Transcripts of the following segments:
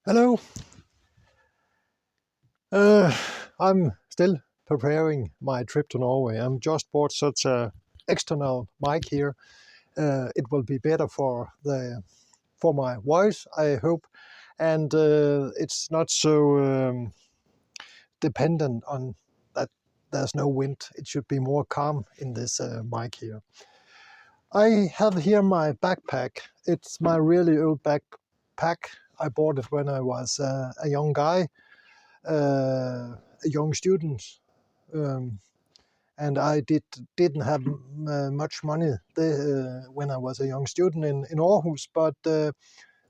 Hello. Uh, I'm still preparing my trip to Norway. I'm just bought such a external mic here. It will be better for my voice, I hope, and it's not so dependent on that there's no wind. It should be more calm in this mic here. I have here my backpack. It's my really old backpack. I bought it when I was a young guy. A young student, um, and I didn't have much money when I was a young student in Aarhus, but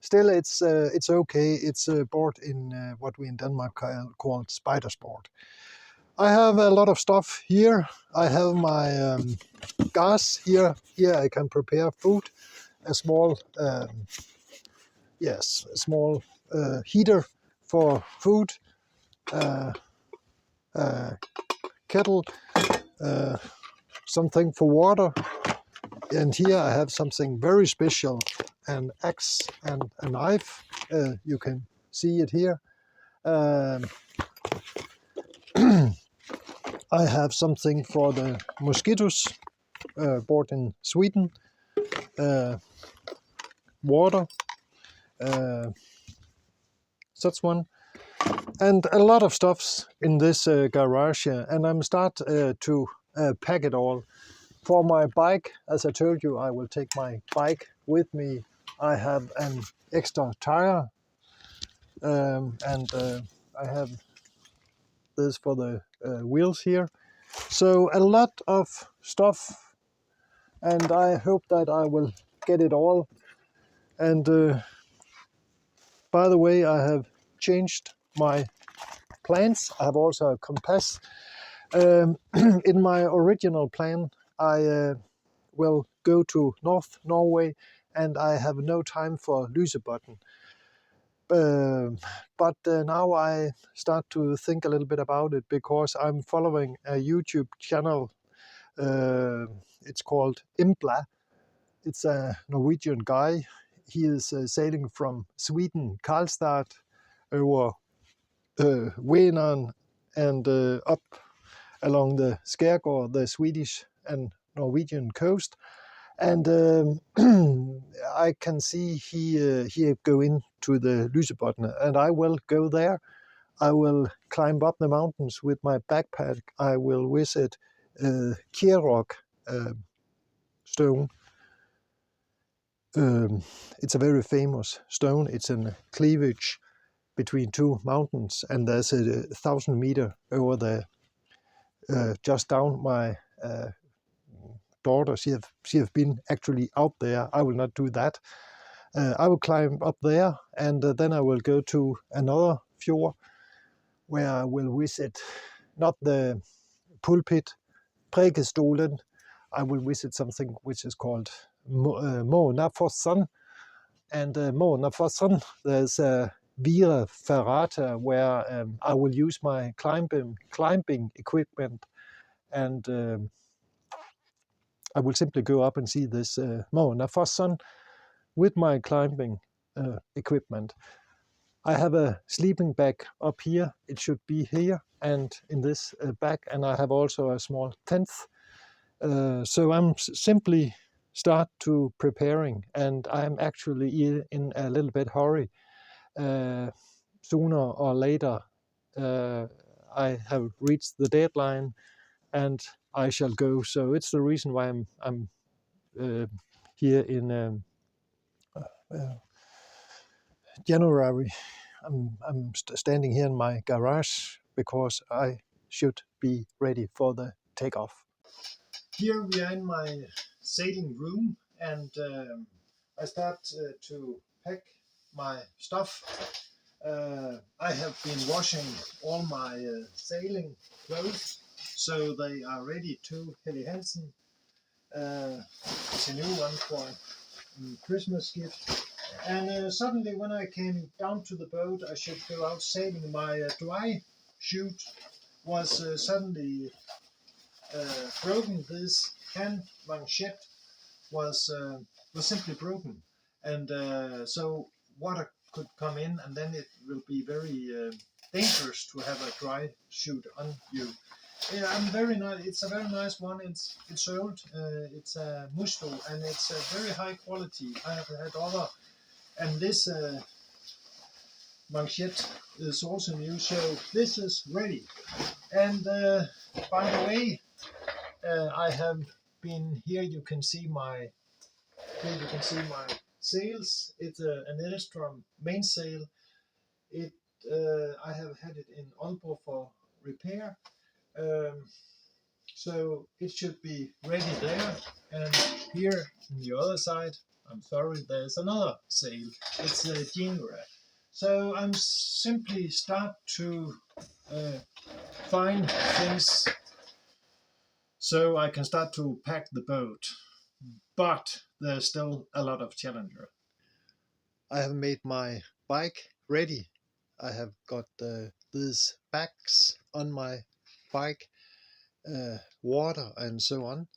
still it's okay. It's bought in what we in Denmark called spider sport. I have a lot of stuff here. I have my gas here. Here I can prepare food. A small a small heater for food. Uh, uh, Kettle, something for water, and here I have something very special, an axe and a knife. You can see it here. Um, I have something for the mosquitoes, bought in Sweden, uh, water, uh, such one, and a lot of stuffs in this garage here, and I'm start to pack it all. For my bike, as I told you, I will take my bike with me. I have an extra tire, and I have this for the wheels here. So a lot of stuff, and I hope that I will get it all. And by the way, I have changed my plans. I have also a compass. In my original plan, I will go to North Norway, and I have no time for Lysebotn. But now I start to think a little bit about it because I'm following a YouTube channel. It's called Imbla. It's a Norwegian guy. He is sailing from Sweden, Karlstad, over Vänern and up along the Skærgård, the Swedish and Norwegian coast. And I can see he go into the Lysebotn, and I will go there. I will climb up the mountains with my backpack. I will visit Kierrock stone. It's a very famous stone. It's a cleavage between two mountains, and there's a 1,000 meter over there, just down. My daughter, she have been actually out there. I will not do that. I will climb up there, and then I will go to another fjord where I will visit not the pulpit, Prekestolen. I will visit something which is called Månafossen. And Månafossen, there's a Vira Ferrata where I will use my climbing equipment, and I will simply go up and see this Månafossen with my climbing equipment. I have a sleeping bag up here. It should be here and in this bag, and I have also a small tent. So I'm simply start to preparing, and I'm actually in a little bit hurry. Sooner or later, I have reached the deadline, and I shall go. So it's the reason why I'm here in January. I'm standing here in my garage because I should be ready for the takeoff. Here we are in my sailing room, and I start to pack my stuff. I have been washing all my sailing clothes, so they are ready to Helly Hansen. It's a new one for Christmas gift. And suddenly, when I came down to the boat, I should go out sailing. My dry chute was suddenly broken. This hand manchette was simply broken, and so what could come in, and then it will be very dangerous to have a dry shoot on you. Yeah, I'm very nice. It's a very nice one. It's old. It's a Musto, and it's a very high quality. I have had other, and this manchette is also new. So this is ready. And by the way, I have been here. You can see my sails. It's an Elstrom mainsail. It I have had it in Aalborg for repair. So it should be ready there. And here on the other side, I'm sorry, there's another sail. It's a Genera. So I'm simply start to find things so I can start to pack the boat. But there's still a lot of challenger. I have made my bike ready. I have got these bags on my bike, water and so on.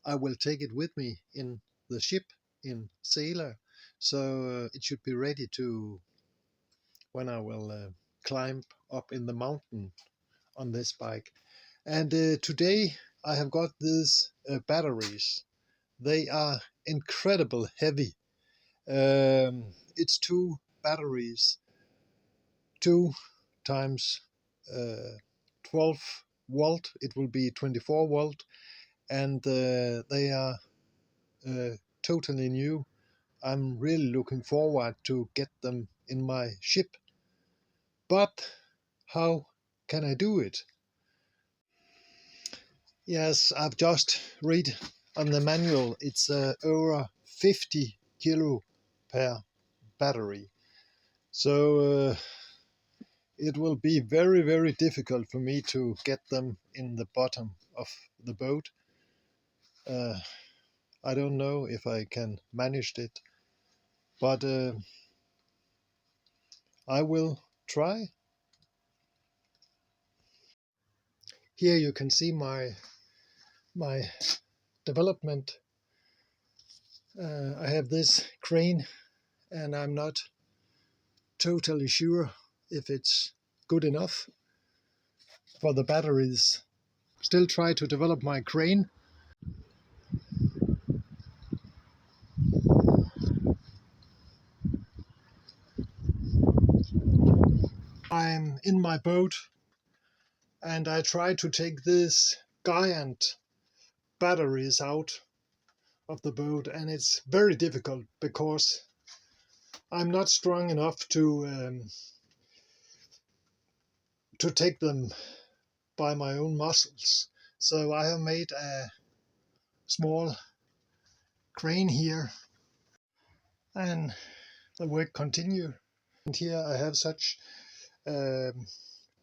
I will take it with me in the ship in Sailor, so it should be ready to when I will climb up in the mountain on this bike. And today I have got these batteries. They are incredible heavy. It's 2 batteries, 2 times 12 volt. It will be 24 volt, and they are totally new. I'm really looking forward to get them in my ship. But how can I do it? Yes, I've just read on the manual. It's over 50 kilo per battery. So it will be very, very difficult for me to get them in the bottom of the boat. I don't know if I can manage it, but I will try. Here you can see my development. I have this crane, and I'm not totally sure if it's good enough for the batteries. Still try to develop my crane. I'm in my boat, and I try to take this giant batteries out of the boat, and it's very difficult because I'm not strong enough to take them by my own muscles. So I have made a small crane here, and the work continue. And here I have such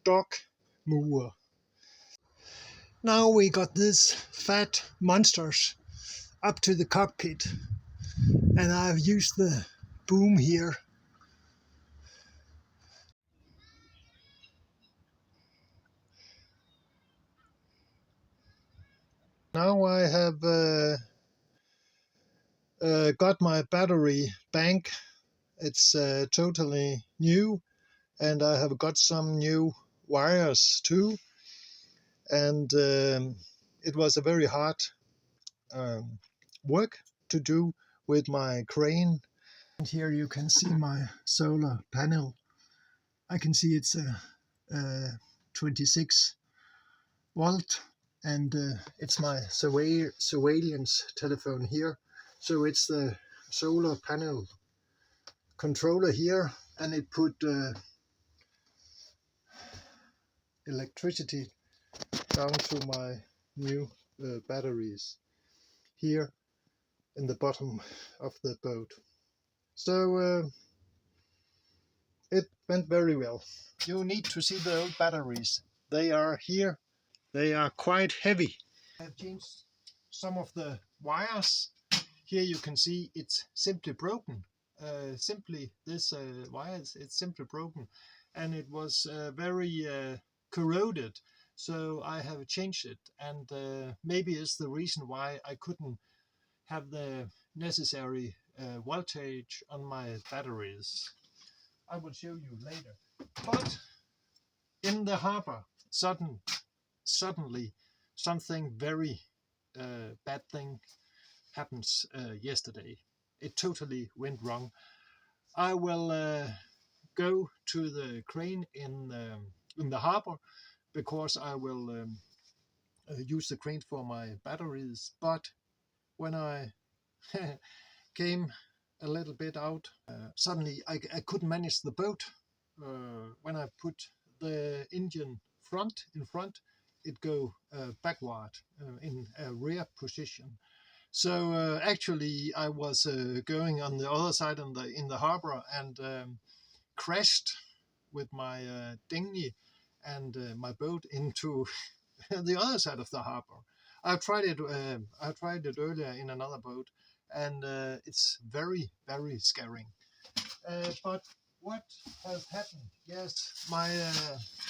dog mower. Now we got these fat monsters up to the cockpit, and I've used the boom here. Now I have got my battery bank. It's totally new, and I have got some new wires too. And it was a very hard work to do with my crane. And here you can see my solar panel. I can see it's a 26 volt, and it's my surveillance telephone here. So it's the solar panel controller here, and it put electricity down to my new batteries here in the bottom of the boat. So it went very well. You need to see the old batteries. They are here. They are quite heavy. I have changed some of the wires. Here you can see it's simply broken. Simply this wire, it's simply broken, and it was very corroded. So I have changed it, and maybe it's the reason why I couldn't have the necessary voltage on my batteries. I will show you later. But in the harbor, suddenly something very bad thing happens yesterday. It totally went wrong. I will go to the crane in the harbor because I will use the crane for my batteries. But when I came a little bit out, suddenly I couldn't manage the boat. When I put the engine in front, it go backward in a rear position. So actually, I was going on the other side in the harbor and crashed with my dinghy and my boat into the other side of the harbor. I tried it. I tried it earlier in another boat, and it's very, very scary. But what has happened? Yes, my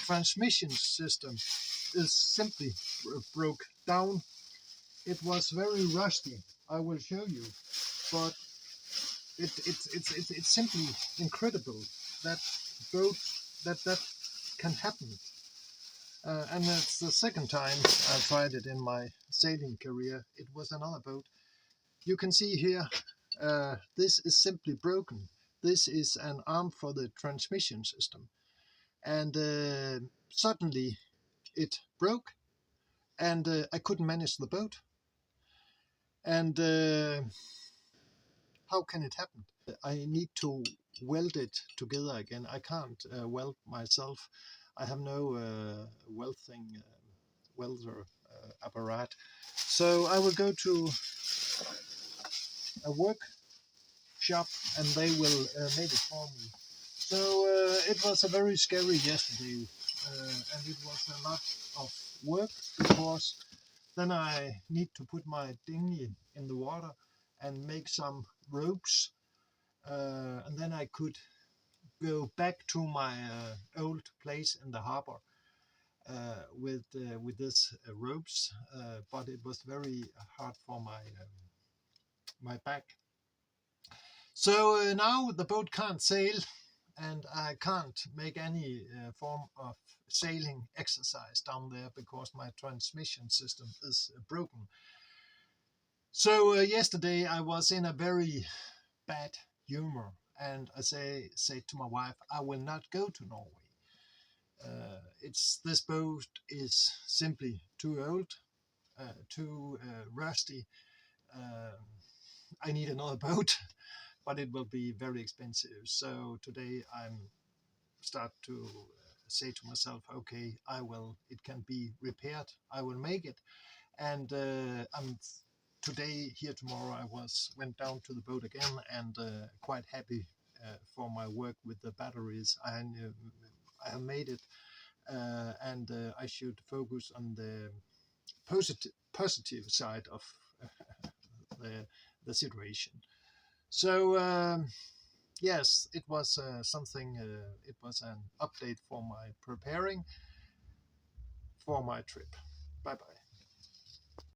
transmission system is simply broke down. It was very rusty. I will show you, but it's simply incredible that boat that can happen. And it's the second time I tried it in my sailing career. It was another boat. You can see here, this is simply broken. This is an arm for the transmission system. And suddenly it broke and I couldn't manage the boat. And how can it happen? I need to weld it together again. I can't weld myself. I have no welder apparat. So I will go to a workshop and they will make it for me. So it was a very scary yesterday and it was a lot of work because then I need to put my dinghy in the water and make some ropes and then I could go back to my old place in the harbor with this ropes, but it was very hard for my back. So now the boat can't sail, and I can't make any form of sailing exercise down there because my transmission system is broken. So yesterday I was in a very bad humor, and I say to my wife, I will not go to Norway. This boat is simply too old, too rusty. Uh, I need another boat, but it will be very expensive. So today I'm start to say to myself, okay, I will. It can be repaired. I will make it. And I'm today here tomorrow. I went down to the boat again and quite happy for my work with the batteries. I have made it. And I should focus on the positive side of the situation. So yes, it was something. It was an update for my preparing for my trip. Bye bye.